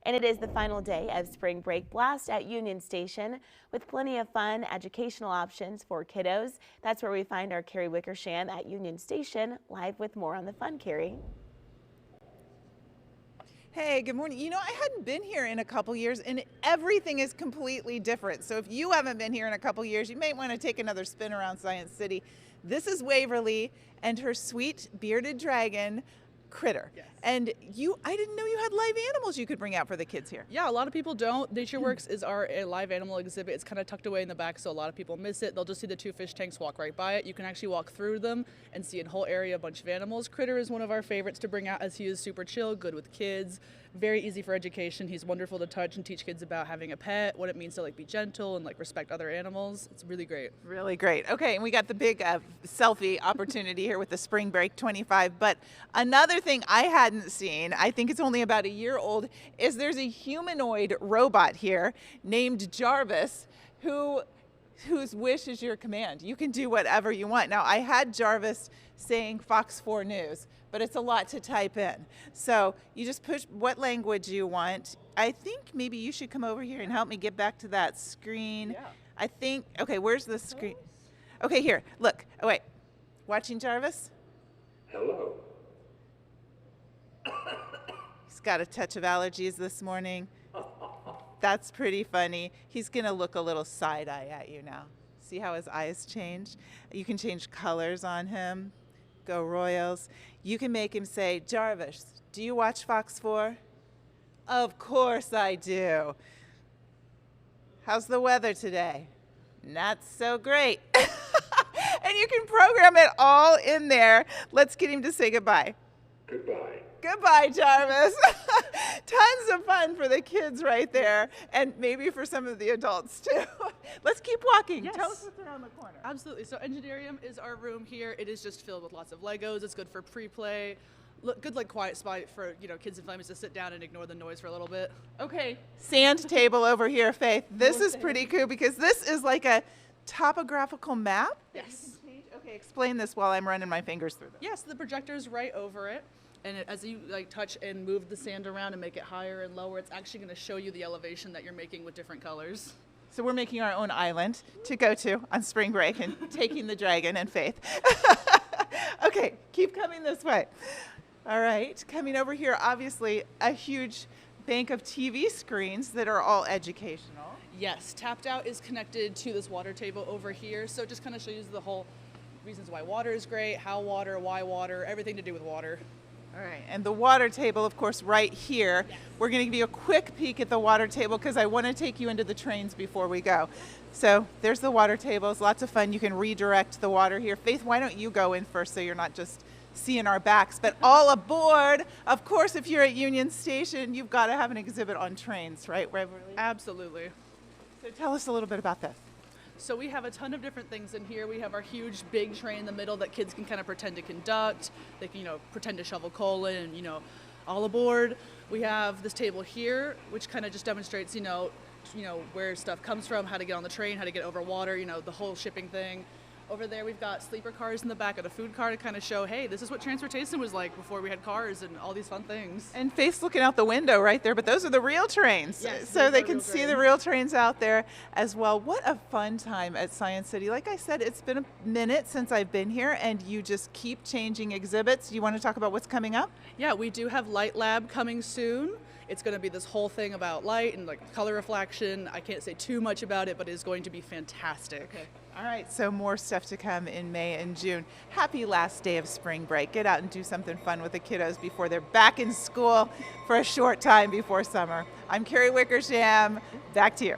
And it is the final day of Spring Break Blast at Union Station with plenty of fun educational options for kiddos. That's where we find our Carrie Wickersham at Union Station live with more on the fun, Carrie. Hey, good morning. You know, I hadn't been here in a couple years and everything is completely different. So if you haven't been here in a couple years, you may want to take another spin around Science City. This is Waverly and her sweet bearded dragon, Critter. Yes. And I didn't know you had live animals you could bring out for the kids here. Yeah, a lot of people don't. NatureWorks is our live animal exhibit. It's kind of tucked away in the back, so a lot of people miss it. They'll just see the two fish tanks, walk right by it. You can actually walk through them and see a whole area, a bunch of animals. Critter is one of our favorites to bring out as he is super chill, good with kids, very easy for education. He's wonderful to touch and teach kids about having a pet, what it means to be gentle and respect other animals. It's really great. Really great. Okay, and we got the big selfie opportunity here with the Spring Break 25. But another thing I hadn't seen, I think it's only about a year old, is there's a humanoid robot here named Jarvis whose wish is your command. You can do whatever you want. Now, I had Jarvis saying Fox 4 News, but it's a lot to type in. So you just push what language you want. I think maybe you should come over here and help me get back to that screen. Yeah. I think, okay, where's the screen? Okay, here, look. Oh, wait. Watching Jarvis? Hello. He's got a touch of allergies this morning. That's pretty funny. He's going to look a little side-eye at you now. See how his eyes change? You can change colors on him. Go Royals. You can make him say, Jarvis, do you watch Fox 4? Of course I do. How's the weather today? Not so great. And you can program it all in there. Let's get him to say goodbye. Goodbye. Goodbye, Jarvis. Tons of fun for the kids right there, and maybe for some of the adults too. Let's keep walking. Yes. Tell us what's around the corner. Absolutely. So Engineerium is our room here. It is just filled with lots of Legos. It's good for pre-play. Good quiet spot for kids and families to sit down and ignore the noise for a little bit. Okay, sand table over here, Faith. This is pretty cool because this is like a topographical map. Yes. Okay, explain this while I'm running my fingers through this. Yes, the projector's right over it. And as you touch and move the sand around and make it higher and lower, it's actually going to show you the elevation that you're making with different colors. So we're making our own island to go to on spring break and taking the dragon and Faith. Okay, keep coming this way. All right, coming over here, obviously a huge bank of TV screens that are all educational. Yes, Tapped Out is connected to this water table over here. So it just kind of shows you the whole reasons why water is great, how water, why water, everything to do with water. All right, and the water table, of course, right here. Yes. We're going to give you a quick peek at the water table because I want to take you into the trains before we go. So there's the water table. It's lots of fun. You can redirect the water here. Faith, why don't you go in first so you're not just seeing our backs, but all aboard. Of course, if you're at Union Station, you've got to have an exhibit on trains, right, Waverly? Absolutely. So tell us a little bit about this. So we have a ton of different things in here. We have our huge big train in the middle that kids can kind of pretend to conduct. They can, pretend to shovel coal in and, all aboard. We have this table here, which kind of just demonstrates, where stuff comes from, how to get on the train, how to get over water, the whole shipping thing. Over there, we've got sleeper cars in the back of the food car to kind of show, hey, this is what transportation was like before we had cars and all these fun things. And Faith's looking out the window right there, but those are the real trains. Yes, so those they are can real see the trains. real trains out there as well. What a fun time at Science City. Like I said, it's been a minute since I've been here, and you just keep changing exhibits. You want to talk about what's coming up? Yeah, we do have Light Lab coming soon. It's going to be this whole thing about light and color reflection. I can't say too much about it, but it's going to be fantastic. Okay. All right, so more stuff to come in May and June. Happy last day of spring break. Get out and do something fun with the kiddos before they're back in school for a short time before summer. I'm Carrie Wickersham. Back to you.